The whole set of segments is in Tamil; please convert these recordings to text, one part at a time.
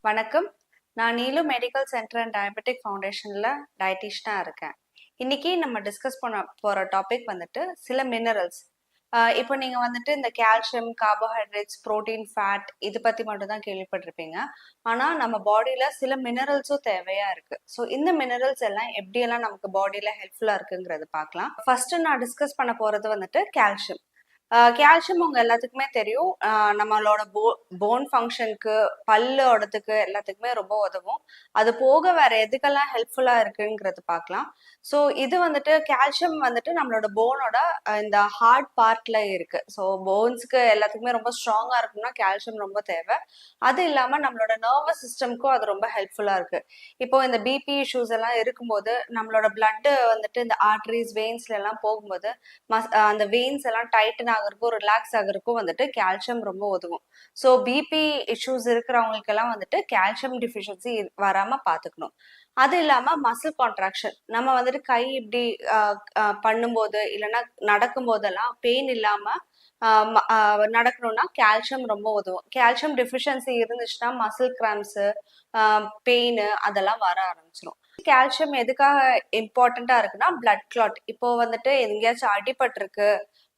வணக்கம். நான் Neelu medical centre and diabetic ஃபவுண்டேஷன்ல டயட்டிஷியனா இருக்கேன். இன்னைக்கு நம்ம டிஸ்கஸ் பண்ண போற டாபிக் வந்துட்டு சில மினரல்ஸ். இப்போ நீங்க வந்துட்டு இந்த கால்சியம், கார்போஹைட்ரேட்ஸ், புரோட்டீன், ஃபேட் இது பத்தி மட்டும் தான் கேள்விப்பட்டிருப்பீங்க. ஆனா நம்ம பாடியில சில மினரல்ஸும் தேவையா இருக்கு. ஸோ இந்த மினரல்ஸ் எல்லாம் எப்படியெல்லாம் நமக்கு பாடியில ஹெல்ப்ஃபுல்லா இருக்குங்கிறது பார்க்கலாம். ஃபர்ஸ்ட் நான் டிஸ்கஸ் பண்ண போறது வந்துட்டு கால்சியம். கால்சியம் உங்க எல்லாத்துக்குமே தெரியும். நம்மளோட போன் ஃபங்க்ஷனுக்கு, பல்லோடத்துக்கு எல்லாத்துக்குமே ரொம்ப உதவும். அது போக வேற எதுக்கெல்லாம் ஹெல்ப்ஃபுல்லா இருக்குங்கிறது பார்க்கலாம். ஸோ இது வந்துட்டு கால்சியம் வந்துட்டு நம்மளோட போனோட இந்த ஹார்ட் பார்ட்ல இருக்கு. ஸோ போன்ஸ்க்கு எல்லாத்துக்குமே ரொம்ப ஸ்ட்ராங்கா இருக்கணும்னா கால்சியம் ரொம்ப தேவை. அது இல்லாம நம்மளோட நர்வஸ் சிஸ்டம்க்கும் அது ரொம்ப ஹெல்ப்ஃபுல்லா இருக்கு. இப்போ இந்த பிபி இஷ்யூஸ் எல்லாம் இருக்கும்போது நம்மளோட பிளட் வந்துட்டு இந்த ஆர்டரிஸ், வெயின்ஸ்ல எல்லாம் போகும்போது அந்த வெயின்ஸ் எல்லாம் டைட்டன் ஆகிறதுக்கும் ரிலாக்ஸ் ஆகிறதுக்கும் வந்துட்டு கால்சியம் ரொம்ப உதவும். ஸோ பிபி இஷ்யூஸ் இருக்கிறவங்களுக்கு எல்லாம் வந்துட்டு கால்சியம் டிஃபிஷியன்சி வராம பாத்துக்கணும். அது இல்லாம மசில் கான்ட்ராக்ஷன், நம்ம வந்துட்டு கை இப்படி பண்ணும்போது இல்லைன்னா நடக்கும் போதெல்லாம் பெயின் இல்லாம நடக்கணும்னா கால்சியம் ரொம்ப உதவும். கால்சியம் டிஃபிஷியன்சி இருந்துச்சுன்னா மசில் கிராம்ஸ், பெயின் அதெல்லாம் வர ஆரம்பிச்சிடும். கால்சியம் எதுக்காக இம்பார்ட்டண்டா இருக்குன்னா பிளட் கிளாட். இப்போ வந்துட்டு எங்கேயாச்சும் அடிபட்டிருக்கு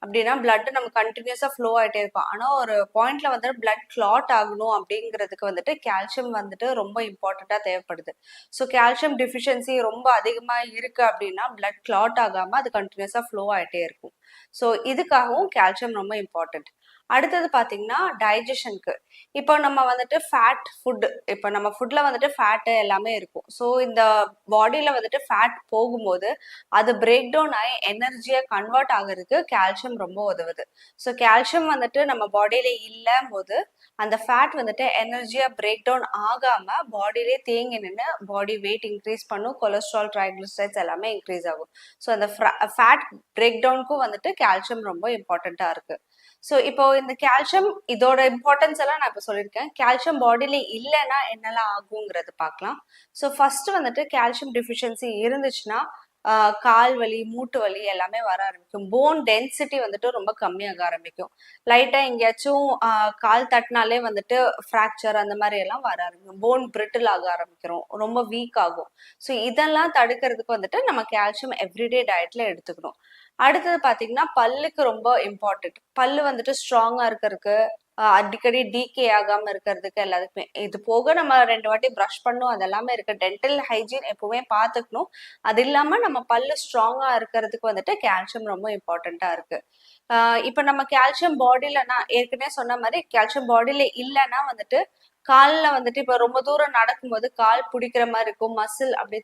அப்படின்னா பிளட் நம்ம கண்டினியூஸா ஃப்ளோ ஆயிட்டே இருக்கும். ஆனா ஒரு பாயிண்ட்ல வந்துட்டு பிளட் கிளாட் ஆகணும் அப்படிங்கிறதுக்கு வந்துட்டு கால்சியம் வந்துட்டு ரொம்ப இம்பார்ட்டண்டா தேவைப்படுது. ஸோ கால்சியம் டிஃபிஷியன்சி ரொம்ப அதிகமா இருக்கு அப்படின்னா பிளட் கிளாட் ஆகாம அது கண்டினியூஸா ஃப்ளோ ஆயிட்டே இருக்கும். ஸோ இதுக்காகவும் கால்சியம் ரொம்ப இம்பார்ட்டன்ட். அடுத்தது பாத்தீங்கன்னா டைஜஷனுக்கு. இப்போ நம்ம வந்துட்டு ஃபேட் ஃபுட், இப்போ நம்ம ஃபுட்ல வந்துட்டு ஃபேட்டு எல்லாமே இருக்கும். ஸோ இந்த பாடியில வந்துட்டு ஃபேட் போகும்போது அது பிரேக் டவுன் ஆகி எனர்ஜியா கன்வெர்ட் ஆகிறதுக்கு கால்சியம் ரொம்ப உதவுது. ஸோ கால்சியம் வந்துட்டு நம்ம பாடியில இல்லம் போது அந்த ஃபேட் வந்துட்டு எனர்ஜியா பிரேக் டவுன் ஆகாம பாடியிலே தேங்கி நின்று பாடி வெயிட் இன்க்ரீஸ் பண்ணும், கொலஸ்ட்ரால், ட்ரைக்ளிசரைட்ஸ் எல்லாமே இன்க்ரீஸ் ஆகும். ஸோ அந்த ஃபேட் பிரேக் டவுனுக்கும் வந்துட்டு கால்சியம் ரொம்ப இம்பார்ட்டண்டா இருக்கு. ஸோ இப்போ இந்த கால்சியம் இதோட இம்பார்ட்டன்ஸ் எல்லாம் நான் இப்போ சொல்லியிருக்கேன். கால்சியம் பாடியில இல்லைன்னா என்னெல்லாம் ஆகுங்கிறது பார்க்கலாம். ஸோ ஃபர்ஸ்ட் வந்துட்டு கால்சியம் டிஃபிஷியன்சி இருந்துச்சுன்னா கால் வலி, மூட்டு வலி எல்லாமே வர ஆரம்பிக்கும். போன் டென்சிட்டி வந்துட்டு ரொம்ப கம்மியாக ஆரம்பிக்கும். லைட்டா எங்கேயாச்சும் கால் தட்டினாலே வந்துட்டு ஃப்ராக்சர் அந்த மாதிரி எல்லாம் வர ஆரம்பிக்கும். போன் பிரிட்டில் ஆக ஆரம்பிக்கிறோம், ரொம்ப வீக் ஆகும். ஸோ இதெல்லாம் தடுக்கிறதுக்கு வந்துட்டு நம்ம கால்சியம் எவ்ரிடே டயட்ல எடுத்துக்கணும். அடுத்தது பாத்தீங்கன்னா பல்லுக்கு ரொம்ப இம்பார்ட்டன்ட். பல்லு வந்துட்டு ஸ்ட்ராங்கா இருக்கிறதுக்கு, அடிக்கடி டீகே ஆகாம இருக்கிறதுக்கு எல்லாத்துக்குமே. இது போக நம்ம 2 வாட்டி ப்ரஷ் பண்ணும் அதெல்லாமே இருக்கு. டென்டல் ஹைஜீன் எப்பவுமே பார்த்துக்கணும். அது இல்லாம நம்ம பல்லு ஸ்ட்ராங்கா இருக்கிறதுக்கு வந்துட்டு கால்சியம் ரொம்ப இம்பார்ட்டண்டா இருக்கு. இப்ப நம்ம கால்சியம் பாடியில நான் ஏற்கனவே சொன்ன மாதிரி கால்சியம் பாடியில இல்லைன்னா வந்துட்டு கால்ல வந்துட்டு இப்ப ரொம்ப தூரம் நடக்கும்போது கால் பிடிக்கிற மாதிரி இருக்கும், மசில் அப்படி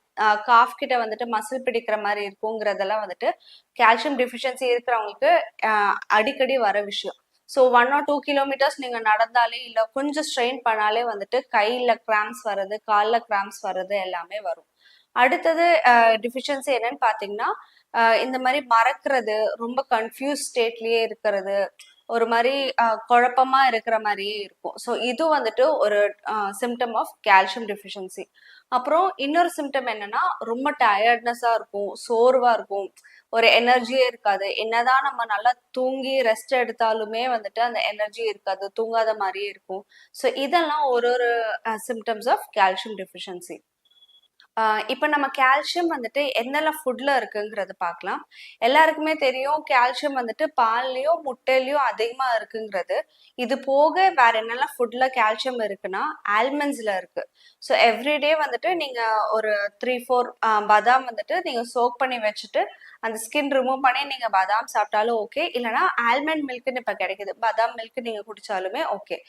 காஃப் கிட்ட வந்துட்டு மசில் பிடிக்கிற மாதிரி இருக்குங்கிறதெல்லாம் வந்துட்டு கால்சியம் டிஃபிஷியன்சி இருக்கிறவங்களுக்கு அடிக்கடி வர விஷயம். ஸோ 1 or 2 கிலோமீட்டர்ஸ் நீங்க நடந்தாலே இல்ல கொஞ்சம் ஸ்ட்ரெயின் பண்ணாலே வந்துட்டு கையில கிராம்ஸ் வர்றது, கால்ல கிராம்ஸ் வர்றது எல்லாமே வரும். அடுத்தது டிஃபிஷியன்சி என்னன்னு பாத்தீங்கன்னா இந்த மாதிரி மறக்கிறது, ரொம்ப கன்ஃபியூஸ் ஸ்டேட்லயே இருக்கிறது, ஒரு மாதிரி குழப்பமா இருக்கிற மாதிரியே இருக்கும். ஸோ இது வந்துட்டு ஒரு சிம்டம் ஆஃப் கால்சியம் டிஃபிஷியன்சி. அப்புறம் இன்னொரு சிம்டம் என்னன்னா ரொம்ப டயர்ட்னஸா இருக்கும், சோர்வா இருக்கும், ஒரு எனர்ஜியே இருக்காது. என்னதான் நம்ம நல்லா தூங்கி ரெஸ்ட் எடுத்தாலுமே வந்துட்டு அந்த எனர்ஜி இருக்காது, தூங்காத மாதிரியே இருக்கும். ஸோ இதெல்லாம் ஒரு ஒரு சிம்டம்ஸ் ஆஃப் கால்சியம் டிஃபிஷியன்சி. இப்போ நம்ம கால்சியம் வந்துட்டு என்னெல்லாம் ஃபுட்ல இருக்குங்கிறது பார்க்கலாம். எல்லாருக்குமே தெரியும் கால்சியம் வந்துட்டு பால்லயும், முட்டையிலயும் அதிகமா இருக்குங்கிறது. இது போக வேற என்னெல்லாம் ஃபுட்ல கால்சியம் இருக்குன்னா ஆல்மண்ட்ஸ்ல இருக்கு. ஸோ எவ்ரிடே வந்துட்டு நீங்க ஒரு 3-4 பாதாம் வந்துட்டு நீங்க சோக் பண்ணி வச்சுட்டு அந்த ஸ்கின் ரிமூவ் பண்ணி நீங்க பாதாம் சாப்பிட்டாலும் ஓகே. இல்லைன்னா ஆல்மண்ட் மில்க்னு இப்ப கிடைக்குது, பாதாம் மில்க் நீங்க குடிச்சாலுமே ஓகே.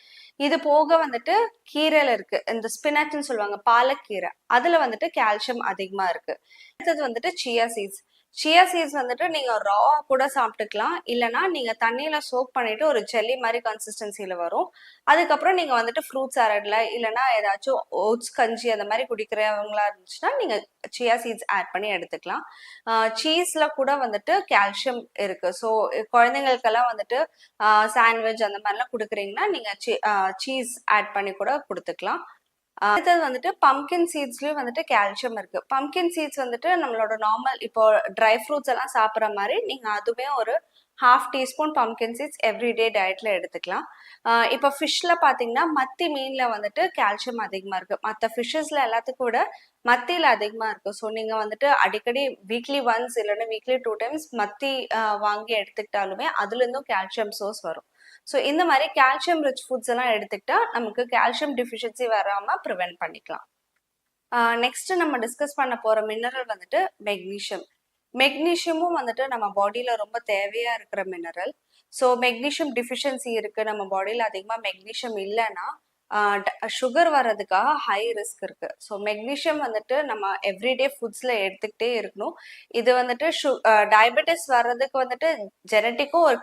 இது போக வந்துட்டு கீரையில இருக்கு இந்த ஸ்பினாச்னு சொல்லுவாங்க, பாலக்கீரை. அதுல வந்துட்டு கால்சியம் அதிகமா இருக்கு. அடுத்தது வந்துட்டு சியா சீட்ஸ். சியா சீட்ஸ் வந்துட்டு நீங்க ரா கூட சாப்பிட்டுக்கலாம், இல்லைன்னா நீங்க தண்ணியில சோக் பண்ணிட்டு ஒரு ஜெல்லி மாதிரி கன்சிஸ்டன்சில வரும். அதுக்கப்புறம் நீங்க வந்துட்டு ஃப்ரூட் சாலட்ல இல்லைன்னா ஏதாச்சும் ஓட்ஸ் கஞ்சி அந்த மாதிரி குடிக்கிறவங்களா இருந்துச்சுன்னா நீங்க சியா சீட்ஸ் ஆட் பண்ணி எடுத்துக்கலாம். சீஸ்ல கூட வந்துட்டு கால்சியம் இருக்கு. ஸோ குழந்தைங்களுக்கெல்லாம் வந்துட்டு சாண்ட்விச் அந்த மாதிரிலாம் கொடுக்குறீங்கன்னா நீங்க சீஸ் ஆட் பண்ணி கூட கொடுத்துக்கலாம். அடுத்தது வந்துட்டு பம்கின் சீட்ஸ்லயும் வந்துட்டு கால்சியம் இருக்கு. பம்கின் சீட்ஸ் வந்துட்டு நம்மளோட நார்மல் இப்போ ட்ரை ஃப்ரூட்ஸ் எல்லாம் சாப்பிட்ற மாதிரி நீங்க அதுவே ஒரு half teaspoon pumpkin seeds everyday டயட்ல எடுத்துக்கலாம். இப்போ ஃபிஷ்ல பார்த்தீங்கன்னா மத்தி மீனில் வந்துட்டு கால்சியம் அதிகமாக இருக்குது. மற்ற ஃபிஷ்ஷஸில் எல்லாத்துக்கும் விட மத்தியில் அதிகமாக இருக்குது. ஸோ நீங்கள் வந்துட்டு அடிக்கடி வீக்லி ஒன்ஸ் இல்லைன்னா வீக்லி 2 டைம்ஸ் மத்தி வாங்கி எடுத்துக்கிட்டாலுமே அதுலேருந்தும் கால்சியம் சோர்ஸ் வரும். ஸோ இந்த மாதிரி கால்சியம் ரிச் ஃபுட்ஸ் எல்லாம் எடுத்துக்கிட்டா நமக்கு கால்சியம் டிஃபிஷியன்சி வராமல் ப்ரிவென்ட் பண்ணிக்கலாம். நெக்ஸ்ட் நம்ம டிஸ்கஸ் பண்ண போகிற மினரல் வந்துட்டு மெக்னீஷியம். மெக்னீஷியமும் வந்துட்டு நம்ம பாடியில் ரொம்ப தேவையாக இருக்கிற மினரல். ஸோ மெக்னீஷியம் டிஃபிஷியன்சி இருக்குது, நம்ம பாடியில் அதிகமாக மெக்னீஷியம் இல்லைன்னா சுகர் வர்றதுக்காக ஹை ரிஸ்க் இருக்கு. ஸோ மெக்னீஷியம் வந்துட்டு நம்ம எவ்ரிடே ஃபுட்ஸ்ல எடுத்துக்கிட்டே இருக்கணும். இது வந்துட்டு டயபெட்டிஸ் வர்றதுக்கு வந்துட்டு ஜெனட்டிக்கும் ஒரு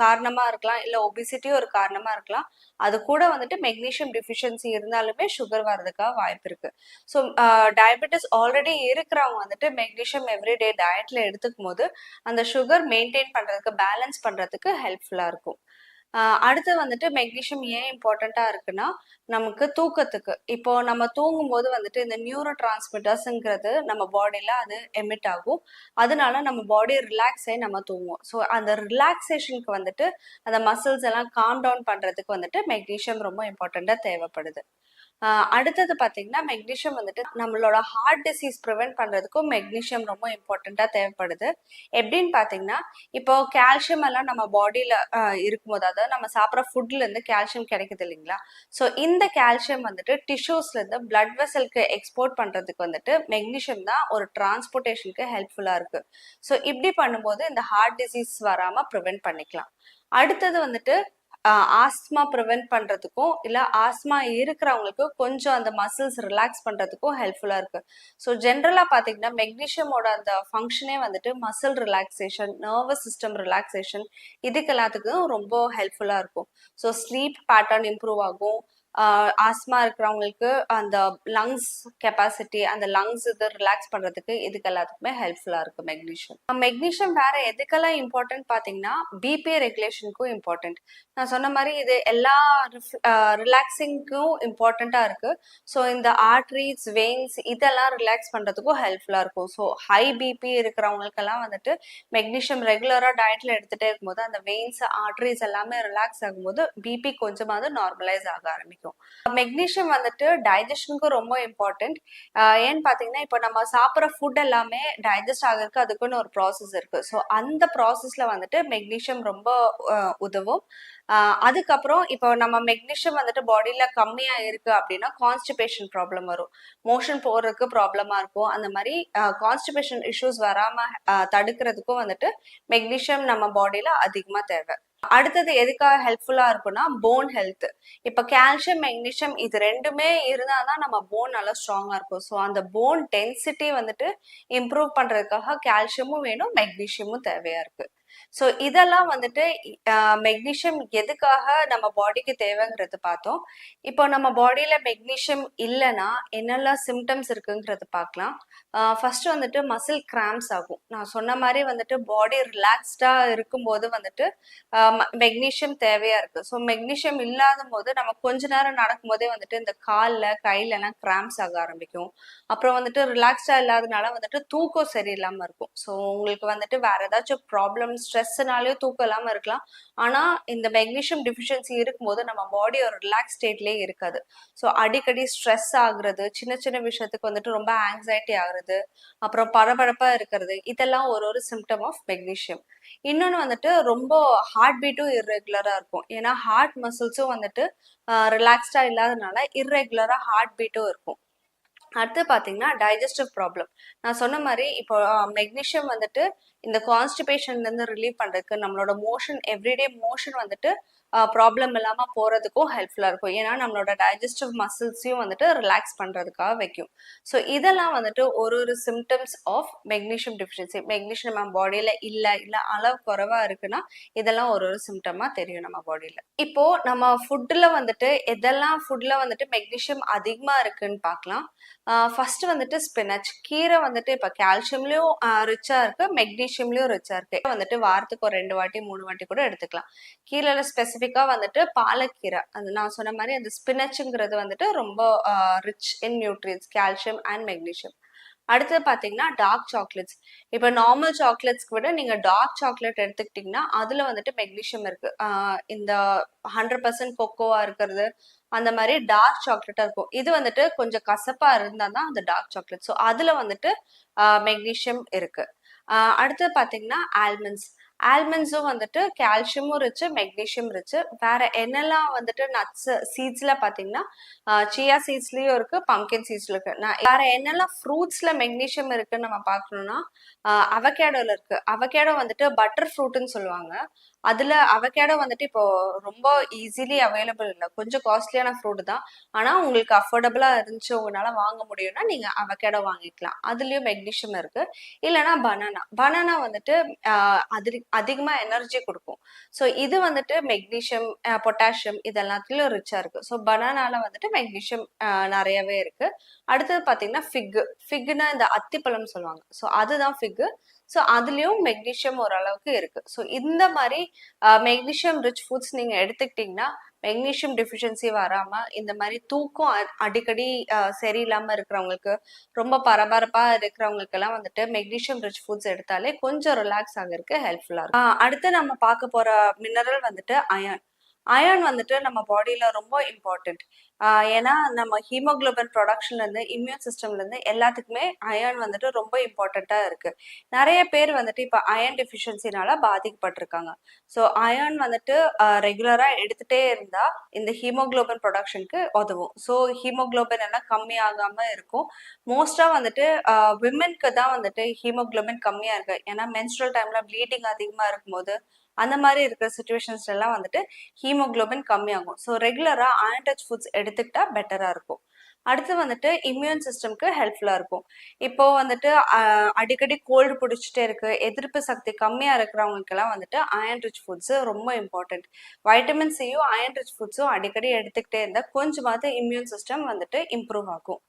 காரணமா இருக்கலாம், இல்லை ஒபிசிட்டியும் ஒரு காரணமா இருக்கலாம். அது கூட வந்துட்டு மெக்னீஷியம் டிஃபிஷியன்சி இருந்தாலுமே சுகர் வர்றதுக்காக வாய்ப்பு இருக்கு. ஸோ டயபெட்டிஸ் ஆல்ரெடி இருக்கிறவங்க வந்துட்டு மெக்னீஷியம் எவ்ரிடே டயட்ல எடுத்துக்கும் போது அந்த சுகர் மெயின்டைன் பண்றதுக்கு, பேலன்ஸ் பண்றதுக்கு ஹெல்ப்ஃபுல்லா இருக்கும். அடுத்து வந்துட்டு மெக்னீஷியம் ஏன் இம்பார்ட்டண்டா இருக்குன்னா நமக்கு தூக்கத்துக்கு. இப்போ நம்ம தூங்கும் போது வந்துட்டு இந்த நியூரோ டிரான்ஸ்மிட்டர்ஸ்ங்கிறது நம்ம பாடியில அது எமிட் ஆகும். அதனால நம்ம பாடி ரிலாக்ஸ் ஆகி நம்ம தூங்குவோம். ஸோ அந்த ரிலாக்ஸேஷனுக்கு வந்துட்டு அந்த மசில்ஸ் எல்லாம் காம் டவுன் பண்றதுக்கு வந்துட்டு மெக்னீஷியம் ரொம்ப இம்பார்ட்டண்டா தேவைப்படுது. அடுத்தது பார்த்தீங்கன்னா மெக்னீஷியம் வந்துட்டு நம்மளோட ஹார்ட் டிசீஸ் ப்ரிவென்ட் பண்ணுறதுக்கும் மெக்னீஷியம் ரொம்ப இம்பார்ட்டண்ட்டாக தேவைப்படுது. எப்படின்னு பார்த்தீங்கன்னா இப்போ கால்சியம் எல்லாம் நம்ம பாடியில் இருக்கும்போது, அதாவது நம்ம சாப்பிட்ற ஃபுட்லேருந்து கால்சியம் கிடைக்குது இல்லைங்களா? ஸோ இந்த கால்சியம் வந்துட்டு டிஷ்யூஸ்லேருந்து பிளட் வெசலுக்கு எக்ஸ்போர்ட் பண்ணுறதுக்கு வந்துட்டு மெக்னீஷியம் தான் ஒரு டிரான்ஸ்போர்ட்டேஷனுக்கு ஹெல்ப்ஃபுல்லாக இருக்குது. ஸோ இப்படி பண்ணும்போது இந்த ஹார்ட் டிசீஸ் வராமல் ப்ரிவென்ட் பண்ணிக்கலாம். அடுத்தது வந்துட்டு ஆஸ்மா ப்ரிவென்ட் பண்ணுறதுக்கும், இல்லை ஆஸ்மா இருக்கிறவங்களுக்கு கொஞ்சம் அந்த மசில்ஸ் ரிலாக்ஸ் பண்ணுறதுக்கும் ஹெல்ப்ஃபுல்லாக இருக்குது. ஸோ ஜென்ரலாக பார்த்தீங்கன்னா மெக்னீஷியமோட அந்த ஃபங்க்ஷனே வந்துட்டு muscle relaxation, nervous system relaxation, இதுக்கு எல்லாத்துக்கும் ரொம்ப ஹெல்ப்ஃபுல்லாக இருக்கும். ஸோ ஸ்லீப் பேட்டர்ன் இம்ப்ரூவ் ஆகும். ஆஸ்மா இருக்கிறவங்களுக்கு அந்த லங்ஸ் கெப்பாசிட்டி, அந்த லங்ஸ் இது ரிலாக்ஸ் பண்ணுறதுக்கு இதுக்கு எல்லாத்துக்குமே ஹெல்ப்ஃபுல்லாக இருக்குது மெக்னீஷியம். மெக்னீஷியம் வேற எதுக்கெல்லாம் இம்பார்ட்டன்ட் பார்த்தீங்கன்னா பிபி ரெகுலேஷனுக்கும் இம்பார்ட்டன்ட். நான் சொன்ன மாதிரி இது எல்லா ரிலாக்ஸிங்க்கும் இம்பார்ட்டண்ட்டாக இருக்குது. ஸோ இந்த ஆர்ட்ரிஸ், வெயின்ஸ் இதெல்லாம் ரிலாக்ஸ் பண்ணுறதுக்கும் ஹெல்ப்ஃபுல்லாக இருக்கும். ஸோ ஹை பிபி இருக்கிறவங்களுக்கெல்லாம் வந்துட்டு மெக்னீஷியம் ரெகுலராக டயட்டில் எடுத்துகிட்டே இருக்கும்போது அந்த வெயின்ஸ், ஆர்ட்ரிஸ் எல்லாமே ரிலாக்ஸ் ஆகும்போது பிபி கொஞ்சமாவது நார்மலைஸ் ஆக ஆரம்பிக்கும். மெக்னீஷியம் வந்துட்டு டைஜஷனுக்கும் ரொம்ப இம்பார்ட்டன்ட். ஏன்னு பார்த்தீங்கன்னா இப்போ நம்ம சாப்பிட்ற ஃபுட் எல்லாமே டைஜஸ்ட் ஆகிறதுக்கு அதுக்குன்னு ஒரு ப்ராசஸ் இருக்குது. ஸோ அந்த ப்ராசஸில் வந்துட்டு மெக்னீஷியம் ரொம்ப உதவும். அதுக்கப்புறம் இப்போ நம்ம மெக்னீஷியம் வந்துட்டு பாடியில கம்மியா இருக்கு அப்படின்னா கான்ஸ்டிபேஷன் ப்ராப்ளம் வரும், மோஷன் போறதுக்கு ப்ராப்ளமா இருக்கும். அந்த மாதிரி கான்ஸ்டிபேஷன் இஷ்யூஸ் வராம தடுக்கிறதுக்கும் வந்துட்டு மெக்னீஷியம் நம்ம பாடியில அதிகமா தேவை. அடுத்தது எதுக்காக ஹெல்ப்ஃபுல்லா இருக்குன்னா போன் ஹெல்த். இப்ப கால்சியம், மெக்னீஷியம் இது ரெண்டுமே இருந்தாதான் நம்ம போன் நல்லா ஸ்ட்ராங்கா இருக்கும். ஸோ அந்த போன் டென்சிட்டி வந்துட்டு இம்ப்ரூவ் பண்றதுக்காக கால்சியமும் வேணும், மெக்னீஷியமும் தேவையா இருக்கு. ஸோ இதெல்லாம் வந்துட்டு மெக்னீஷியம் எதுக்காக நம்ம பாடிக்கு தேவைங்கிறது பார்த்தோம். இப்போ நம்ம பாடியில மெக்னீஷியம் இல்லைன்னா என்னெல்லாம் சிம்டம்ஸ் இருக்குங்கிறது பார்க்கலாம். ஃபர்ஸ்ட் வந்துட்டு மசில் கிராம்ஸ் ஆகும். நான் சொன்ன மாதிரி வந்துட்டு பாடி ரிலாக்ஸ்டா இருக்கும்போது வந்துட்டு மெக்னீஷியம் தேவையா இருக்கு. ஸோ மெக்னீஷியம் இல்லாத போது நம்ம கொஞ்ச நேரம் நடக்கும் போதே வந்துட்டு இந்த காலில், கையில எல்லாம் கிராம்ஸ் ஆக ஆரம்பிக்கும். அப்புறம் வந்துட்டு ரிலாக்ஸ்டா இல்லாதனால வந்துட்டு தூக்கம் சரியில்லாம இருக்கும். ஸோ உங்களுக்கு வந்துட்டு வேற ஏதாச்சும் ப்ராப்ளம், ஸ்ட்ரெஸ்னாலேயும் தூக்கம் இல்லாம இருக்கலாம். ஆனா இந்த மெக்னீஷியம் டிஃபிஷியன்சி இருக்கும்போது நம்ம பாடி ஒரு ரிலாக்ஸ் ஸ்டேட்லயே இருக்காது. ஸோ அடிக்கடி ஸ்ட்ரெஸ் ஆகுறது, சின்ன சின்ன விஷயத்துக்கு வந்துட்டு ரொம்ப ஆங்ஸைட்டி ஆகுறது, அப்புறம் பரபரப்பா இருக்கிறது, இதெல்லாம் ஒரு ஒரு சிம்டம் ஆஃப் மெக்னீஷியம். இன்னொன்று வந்துட்டு ரொம்ப ஹார்ட் பீட்டும் இர்ரெகுலரா இருக்கும். ஏன்னா ஹார்ட் மசில்ஸும் வந்துட்டு ரிலாக்ஸ்டா இல்லாதனால இர்ரெகுலரா ஹார்ட் பீட்டும் இருக்கும். அடுத்து பார்த்தீங்கன்னா டைஜஸ்டிவ் ப்ராப்ளம். நான் சொன்ன மாதிரி இப்போ மெக்னீஷியம் வந்துட்டு இந்த கான்ஸ்டிபேஷன்லேருந்து ரிலீவ் பண்ணுறதுக்கு, நம்மளோட மோஷன், எவ்ரிடே மோஷன் வந்துட்டு ப்ராப்ளம் இல்லாமல் போகிறதுக்கும் ஹெல்ப்ஃபுல்லாக இருக்கும். ஏன்னா நம்மளோட டைஜஸ்டிவ் மசில்ஸையும் வந்துட்டு ரிலாக்ஸ் பண்ணுறதுக்காக வைக்கும். ஸோ இதெல்லாம் வந்துட்டு ஒரு ஒரு symptoms of magnesium deficiency. Magnesium நம்ம பாடியில் இல்லை அளவு குறைவாக இருக்குன்னா இதெல்லாம் ஒரு ஒரு சிம்டமாக தெரியும் நம்ம பாடியில். இப்போ நம்ம ஃபுட்டில் வந்துட்டு எதெல்லாம் ஃபுட்டில் வந்துட்டு மெக்னீஷியம் அதிகமாக இருக்குன்னு பார்க்கலாம். ஃபர்ஸ்ட் வந்துட்டு ஸ்பினச். கீரை வந்துட்டு இப்போ கால்சியம்லயும் ரிச்சா இருக்கு, மெக்னீஷியம்லயும் ரிச்சா இருக்கு. வந்துட்டு வாரத்துக்கு ஒரு 2 வாட்டி 3 வாட்டி கூட எடுத்துக்கலாம். கீரைல ஸ்பெசிஃபிக்கா வந்துட்டு பாலக்கீரை, அது நான் சொன்ன மாதிரி அந்த ஸ்பினச்சுங்கிறது வந்துட்டு ரொம்ப rich in nutrients, calcium and magnesium. அடுத்தது பார்த்தீங்கன்னா டார்க் சாக்லேட்ஸ். இப்போ நார்மல் சாக்லேட்ஸ்க்கு விட நீங்க டார்க் சாக்லேட் எடுத்துக்கிட்டிங்கன்னா அதுல வந்துட்டு மெக்னீஷியம் இருக்கு. இந்த 100% கொக்கோவா இருக்கிறது அந்த மாதிரி டார்க் சாக்லேட்டா இருக்கும். இது வந்துட்டு கொஞ்சம் கசப்பா இருந்தா தான் அந்த டார்க் சாக்லேட். ஸோ அதுல வந்துட்டு மெக்னீஷியம் இருக்கு. அடுத்தது பார்த்தீங்கன்னா ஆல்மண்ட்ஸ். ஆல்மண்ட்ஸும் வந்துட்டு கால்சியமும் ரிச்சு, மெக்னீஷியம் ரிச்சு. வேற என்னெல்லாம் வந்துட்டு நட்ஸ் சீட்ஸ்ல பார்த்தீங்கன்னா சியா சீட்ஸ்லயும் இருக்கு, பம்கின் சீட்ஸ்ல இருக்கு. நான் வேற என்னெல்லாம் ஃப்ரூட்ஸ்ல மெக்னீஷியம் இருக்குன்னு நம்ம பார்க்கணும்னா அவகேடோல இருக்கு. அவகேடோ வந்துட்டு பட்டர் ஃப்ரூட்னு சொல்லுவாங்க. அதுல அவகேடோ வந்துட்டு இப்போ ரொம்ப ஈஸிலி அவைலபிள் இல்லை, கொஞ்சம் காஸ்ட்லியான ஃப்ரூட் தான். ஆனா உங்களுக்கு அஃபோர்டபுளா இருந்துச்சு, உங்களால வாங்க முடியும்னா நீங்க அவகேடோ வாங்கிக்கலாம். அதுலயும் மெக்னீஷியம் இருக்கு. இல்லைன்னா பனானா. பனானா வந்துட்டு அதிகமா எனர்ஜி கொடுக்கும். ஸோ இது வந்துட்டு மெக்னீஷியம், பொட்டாசியம் இது எல்லாத்துலயும் ரிச்சா இருக்கு. ஸோ பனானால வந்துட்டு மெக்னீஷியம் நிறையவே இருக்கு. அடுத்தது பாத்தீங்கன்னா ஃபிக்னா இந்த அத்திப்பழம் சொல்லுவாங்க. ஸோ அதுதான் ஃபிக். ஸோ அதுலயும் மெக்னீஷியம் ஓரளவுக்கு இருக்கு. ஸோ இந்த மாதிரி மெக்னீஷியம் ரிச் ஃபுட்ஸ் நீங்க எடுத்துக்கிட்டீங்கன்னா மெக்னீஷியம் டெஃபிஷியன்சி வராம இந்த மாதிரி தூக்கம் அடிக்கடி சரியில்லாம இருக்கிறவங்களுக்கு, ரொம்ப பரபரப்பா இருக்கிறவங்களுக்கு எல்லாம் வந்துட்டு மெக்னீஷியம் ரிச் ஃபுட்ஸ் எடுத்தாலே கொஞ்சம் ரிலாக்ஸ் ஆகிறதுக்கு ஹெல்ப்ஃபுல்லா இருக்கும். அடுத்து நம்ம பார்க்க போற மினரல் வந்துட்டு அயர்ன். அயர்ன் வந்துட்டு நம்ம பாடியில ரொம்ப இம்பார்ட்டன்ட். ஏன்னா நம்ம ஹீமோகுளோபின் ப்ரொடக்ஷன்ல இருந்து இம்யூன் சிஸ்டம்ல இருந்து எல்லாத்துக்குமே அயர்ன் வந்துட்டு ரொம்ப இம்பார்ட்டண்டா இருக்கு. நிறைய பேர் வந்துட்டு இப்ப அயர்ன் டெஃபிஷியன்சினால பாதிக்கப்பட்டிருக்காங்க. ஸோ அயர்ன் வந்துட்டு ரெகுலரா எடுத்துட்டே இருந்தா இந்த ஹீமோகுளோபின் ப்ரொடக்ஷனுக்கு உதவும். ஸோ ஹீமோகுளோபின் எல்லாம் கம்மி ஆகாம இருக்கும். மோஸ்டா வந்துட்டு விமென்க்கு தான் வந்துட்டு ஹீமோகுளோபின் கம்மியா இருக்கு. ஏன்னா மென்ஸ்ட்ரல் டைம்ல ப்ளீடிங் அதிகமா இருக்கும்போது அந்த மாதிரி இருக்கிற சுச்சுவேஷன்ஸ்ல எல்லாம் வந்துட்டு ஹீமோகுளோபின் கம்மியாகும். ஸோ ரெகுலரா அயர்ன் ரிச் ஃபுட்ஸ் எடுத்துக்கிட்டா பெட்டரா இருக்கும். அடுத்து வந்துட்டு இம்யூன் சிஸ்டம்க்கு ஹெல்ப்ஃபுல்லா இருக்கும். இப்போ வந்துட்டு அடிக்கடி கோல்டு பிடிச்சிட்டே இருக்கு, எதிர்ப்பு சக்தி கம்மியா இருக்கிறவங்களுக்கு எல்லாம் வந்துட்டு அயர்ன் ரிச் ஃபுட்ஸ் ரொம்ப இம்பார்ட்டன்ட். வைட்டமின் சியும் அயர்ன் ரிச் ஃபுட்ஸும் அடிக்கடி எடுத்துக்கிட்டே இருந்தா கொஞ்சமாவது இம்யூன் சிஸ்டம் வந்துட்டு இம்ப்ரூவ் ஆகும்.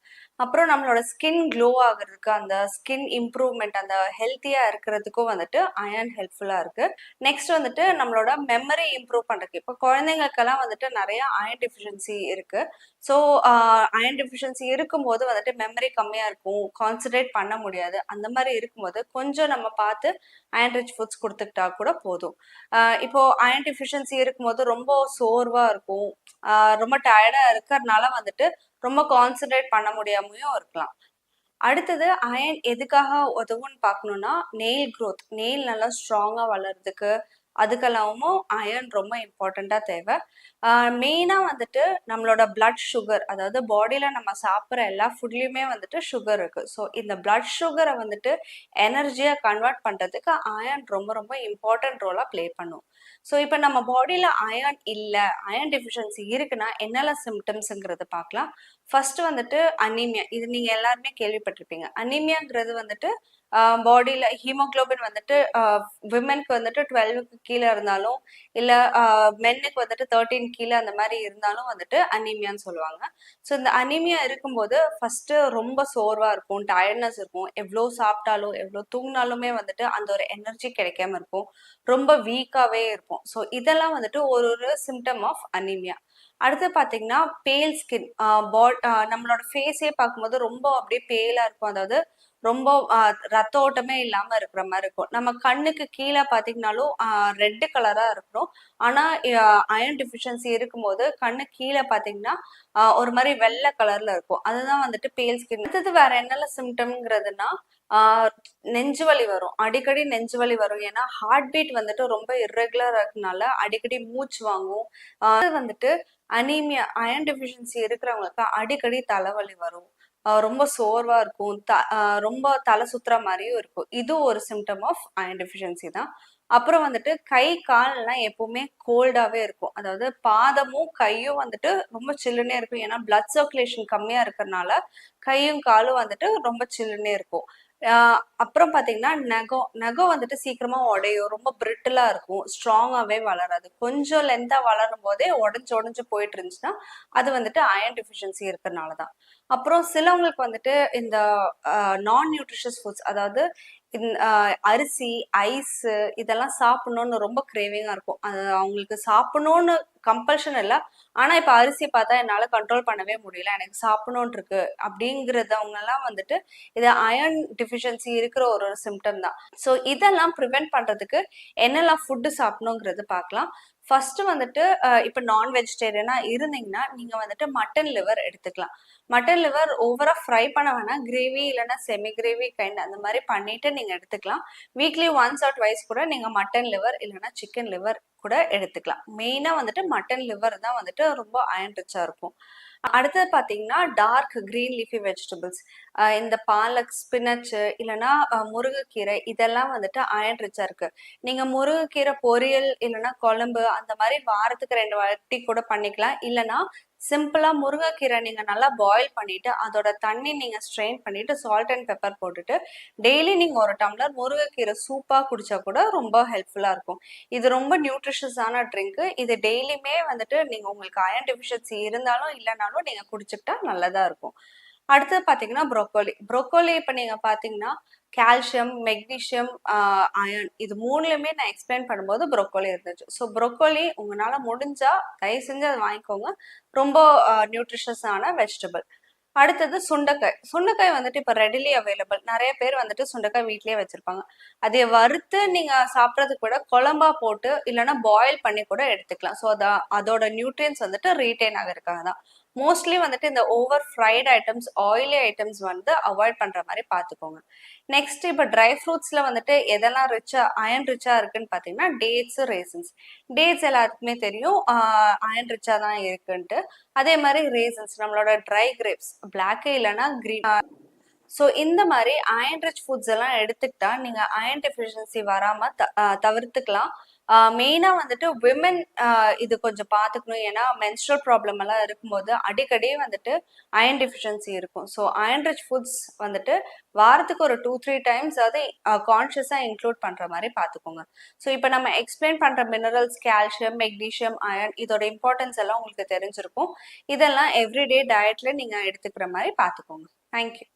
அப்புறம் நம்மளோட ஸ்கின் க்ளோ ஆகுறதுக்கு, அந்த ஸ்கின் இம்ப்ரூவ்மெண்ட், அந்த ஹெல்த்தியா இருக்கிறதுக்கும் வந்துட்டு அயர்ன் ஹெல்ப்ஃபுல்லா இருக்கு. நெக்ஸ்ட் வந்துட்டு நம்மளோட மெமரி இம்ப்ரூவ் பண்றதுக்கு, இப்போ குழந்தைங்களுக்கெல்லாம் வந்துட்டு நிறைய அயர்ன் டெஃபிஷியன்சி இருக்கு. ஸோ அயர்ன் டெஃபிஷியன்சி இருக்கும்போது வந்துட்டு மெமரி கம்மியா இருக்கும், கான்சென்ட்ரேட் பண்ண முடியாது. அந்த மாதிரி இருக்கும்போது கொஞ்சம் நம்ம பார்த்து அயர்ன் ரிச் ஃபுட்ஸ் கொடுத்துக்கிட்டா கூட போதும். இப்போ அயர்ன் டெஃபிஷியன்சி இருக்கும்போது ரொம்ப சோர்வா இருக்கும், ரொம்ப டயர்டா இருக்கிறதுனால வந்துட்டு ரொம்ப கான்சென்ட்ரேட் பண்ண முடியாமையும் இருக்கலாம். அடுத்தது அயன் எதுக்காக உதவும்னு பார்க்கணும்னா நெயில் க்ரோத், நெயில் நல்லா ஸ்ட்ராங்கா வளர்றதுக்கு அதுக்கெல்லாமும் அயர்ன் ரொம்ப இம்பார்ட்டண்டா தேவை. மெயினா வந்துட்டு நம்மளோட பிளட் சுகர், அதாவது பாடியில நம்ம சாப்பிட்ற எல்லா ஃபுட்லயுமே வந்துட்டு சுகர் இருக்கு. ஸோ இந்த பிளட் சுகரை வந்துட்டு எனர்ஜியா கன்வெர்ட் பண்றதுக்கு அயர்ன் ரொம்ப ரொம்ப இம்பார்ட்டன்ட் ரோலா பிளே பண்ணும். ஸோ இப்போ நம்ம பாடியில அயர்ன் இல்லை, அயர்ன் டெஃபிஷியன்சி இருக்குன்னா என்னெல்லாம் சிம்டம்ஸுங்கிறது பார்க்கலாம். ஃபர்ஸ்ட் வந்துட்டு அனீமியா. இது நீங்க எல்லாருமே கேள்விப்பட்டிருப்பீங்க. அனீமியாங்கிறது வந்துட்டு பாடியில ஹீமோகுளோபின் வந்துட்டு விமென்க்கு வந்துட்டு 12க்கு கீழே இருந்தாலும், இல்ல மென்னுக்கு வந்துட்டு 13 கீழே அந்த மாதிரி இருந்தாலும் வந்துட்டு அனீமியான்னு சொல்லுவாங்க. ஸோ இந்த அனீமியா இருக்கும்போது ஃபர்ஸ்ட் ரொம்ப சோர்வா இருக்கும், டயர்ட்னஸ் இருக்கும், எவ்வளோ சாப்பிட்டாலும் எவ்வளோ தூங்கினாலுமே வந்துட்டு அந்த ஒரு எனர்ஜி கிடைக்காம இருக்கும், ரொம்ப வீக்காவே இருக்கும். ஸோ இதெல்லாம் வந்துட்டு ஒரு ஒரு சிம்டம் ஆஃப் அனீமியா. அடுத்து பாத்தீங்கன்னா பேல் ஸ்கின். நம்மளோட ஃபேஸே பார்க்கும்போது ரொம்ப அப்படியே பேலா இருக்கும். அதாவது ரொம்ப ரத்த ஓட்டமே இல்லாம இருக்கிற மாதிரி இருக்கும். நம்ம கண்ணுக்கு கீழே பாத்தீங்கன்னாலும் ரெட் கலரா இருக்கணும். ஆனா அயர்ன் டெஃபிஷியன்சி இருக்கும்போது கண்ணு கீழே பாத்தீங்கன்னா ஒரு மாதிரி வெள்ளை கலர்ல இருக்கும். அதுதான் வந்துட்டு பேல் ஸ்கின். அடுத்தது வேற என்னெல்லாம் சிம்டம்ங்கிறதுனா நெஞ்சு வலி வரும், அடிக்கடி நெஞ்சு வலி வரும். ஏன்னா ஹார்ட் பீட் வந்துட்டு ரொம்ப இர்ரெகுலரா இருக்கனால அடிக்கடி மூச்சு வாங்கும். அது வந்துட்டு அனீமியா, அயர்ன் டெஃபிஷியன்சி இருக்கிறவங்களுக்கு அடிக்கடி தலைவலி வரும், ரொம்ப சோர்வா இருக்கும், ரொம்ப தலை சுத்துற மாதிரியும் இருக்கும். இது ஒரு சிம்டம் ஆஃப் அயர்ன் டெஃபிஷியன்சி தான். அப்புறம் வந்துட்டு கை கால்லாம் எப்பவுமே கோல்டாவே இருக்கும். அதாவது பாதமும் கையும் வந்துட்டு ரொம்ப சில்லுன்னே இருக்கும். ஏன்னா பிளட் சர்க்குலேஷன் கம்மியா இருக்கிறதுனால கையும் காலும் வந்துட்டு ரொம்ப சில்லுன்னே இருக்கும். அப்புறம் பாத்தீங்கன்னா நகம் வந்துட்டு சீக்கிரமா உடையும், ரொம்ப பிரிட்டிலா இருக்கும், ஸ்ட்ராங்காவே வளராது. கொஞ்சம் லென்த்தா வளரும் போதே உடஞ்சு உடஞ்சு போயிட்டு இருந்துச்சுன்னா அது வந்துட்டு அயர்ன் டெஃபிஷியன்சி இருக்கிறதுனாலதான். அப்புறம் சிலவங்களுக்கு வந்துட்டு இந்த நான் நியூட்ரிஷியஸ் ஃபுட்ஸ், அதாவது அரிசி, ஐஸ் இதெல்லாம் சாப்பிடணும்னு ரொம்ப கிரேவிங்கா இருக்கும். அது அவங்களுக்கு சாப்பிடணும்னு கம்பல்ஷன் இல்லை, ஆனா இப்ப அரிசி பார்த்தா என்னால கண்ட்ரோல் பண்ணவே முடியல, எனக்கு சாப்பிடணும்னு இருக்கு அப்படிங்கிறதவங்க எல்லாம் வந்துட்டு இது அயர்ன் டிஃபிஷியன்சி இருக்கிற ஒரு சிம்டம் தான். ஸோ இதெல்லாம் ப்ரிவென்ட் பண்றதுக்கு என்னெல்லாம் ஃபுட்டு சாப்பிடணுங்கிறது பார்க்கலாம். ஃபர்ஸ்ட் வந்துட்டு இப்போ நான் வெஜிடேரியனா இருந்தீங்கன்னா நீங்க வந்துட்டு மட்டன் லிவர் எடுத்துக்கலாம். மட்டன் லிவர் ஓவரா ஃப்ரை பண்ண வேணாம், கிரேவி இல்லைன்னா செமி கிரேவி கைண்ட் அந்த மாதிரி பண்ணிட்டு நீங்க எடுத்துக்கலாம். வீக்லி ஒன்ஸ் ஆர் ட்வைஸ் கூட நீங்க மட்டன் லிவர் இல்லைன்னா சிக்கன் லிவர் கூட எடுத்துக்கலாம். மெயினா வந்துட்டு மட்டன் லிவர் தான் வந்துட்டு ரொம்ப அயன் ரிச்சா இருக்கும். அடுத்தது பாத்தீங்கன்னா டார்க் கிரீன் லீஃபி வெஜிடபிள்ஸ், இந்த பாலக், ஸ்பினச் இல்லைன்னா முருங்கைக்கீரை இதெல்லாம் வந்துட்டு அயன் ரிச்சா இருக்கு. நீங்க முருங்கைக்கீரை பொரியல் இல்லைன்னா குழம்பு அந்த மாதிரி வாரத்துக்கு 2 வாட்டி கூட பண்ணிக்கலாம். இல்லைன்னா சிம்பிளா முருங்கைக்கீரை நீங்க நல்லா பாயில் பண்ணிட்டு அதோட தண்ணி நீங்க ஸ்ட்ரெயின் பண்ணிட்டு சால்ட் அண்ட் பெப்பர் போட்டுட்டு டெய்லி நீங்க ஒரு டம்ளர் முருங்கைக்கீரை சூப்பா குடிச்சா கூட ரொம்ப ஹெல்ப்ஃபுல்லா இருக்கும். இது ரொம்ப நியூட்ரிஷியஸான ட்ரிங்க். இது டெய்லியுமே வந்துட்டு நீங்க உங்களுக்கு அயன் டெஃபிஷியன்சி இருந்தாலும் இல்லைனாலும் நீங்க குடிச்சுக்கிட்டா நல்லதா இருக்கும். அடுத்தது பாத்தீங்கன்னா ப்ரோக்கோலி. ப்ரோக்கோலி இப்ப நீங்க பாத்தீங்கன்னா கால்சியம், மெக்னீசியம், அயர்ன் இது மூணுலயுமே நான் எக்ஸ்பிளைன் பண்ணும்போது ப்ரோக்கோலி இருந்துச்சு. ஸோ ப்ரோக்கோலி உங்களால முடிஞ்சா தயவு செஞ்சு அதை வாங்கிக்கோங்க. ரொம்ப நியூட்ரிஷியஸான வெஜிடபிள். அடுத்தது சுண்டைக்காய். சுண்டைக்காய் வந்துட்டு இப்போ ரெடிலி அவைலபிள். நிறைய பேர் வந்துட்டு சுண்டைக்காய் வீட்லயே வச்சிருப்பாங்க. அதை வறுத்து நீங்க சாப்பிட்றதுக்கு கூட குழம்பா போட்டு இல்லைன்னா பாயில் பண்ணி கூட எடுத்துக்கலாம். ஸோ அதோட நியூட்ரியன்ஸ் வந்துட்டு ரீட்டைன் ஆகிறதுக்காக தான். மோஸ்ட்லி வந்துட்டு இந்த over fried items, oily items வந்து அவாய்ட் பண்ற மாதிரி பார்த்துக்கோங்க. நெக்ஸ்ட் இப்போ ட்ரை ஃப்ரூட்ஸ்ல வந்துட்டு எதெல்லாம் ரிச்சா அயன் ரிச்சா இருக்குன்னு பார்த்தீங்கன்னா டேட்ஸ், ரேசன்ஸ். டேட்ஸ் எல்லாத்துக்குமே தெரியும் அயன் ரிச்சா தான் இருக்குன்ட்டு. அதே மாதிரி ரேசன்ஸ், நம்மளோட ட்ரை கிரேப்ஸ், பிளாக் இல்லைன்னா கிரீன். ஸோ இந்த மாதிரி அயன் ரிச் ஃபுட்ஸ் எல்லாம் எடுத்துக்கிட்டா நீங்க அயன் டெஃபிஷியன்சி வராம தவிர்த்துக்கலாம். மெயினா வந்துட்டு விமன் இது கொஞ்சம் பார்த்துக்கணும். ஏன்னா மென்ஸ்ட்ரல் ப்ராப்ளம் எல்லாம் இருக்கும்போது அடிக்கடி வந்துட்டு அயன் டெஃபிஷியன்சி இருக்கும். ஸோ அயன் ரிச் ஃபுட்ஸ் வந்துட்டு வாரத்துக்கு ஒரு 2-3 டைம்ஸ் அதை கான்ஷியஸா இன்க்ளூட் பண்ற மாதிரி பார்த்துக்கோங்க. ஸோ இப்போ நம்ம எக்ஸ்பிளைன் பண்ற மினரல்ஸ், கால்சியம், மெக்னீசியம், அயன் இதோட இம்பார்ட்டன்ஸ் எல்லாம் உங்களுக்கு தெரிஞ்சிருக்கும். இதெல்லாம் எவ்ரிடே டயட்ல நீங்க எடுத்துக்கிற மாதிரி பார்த்துக்கோங்க. தேங்க்யூ.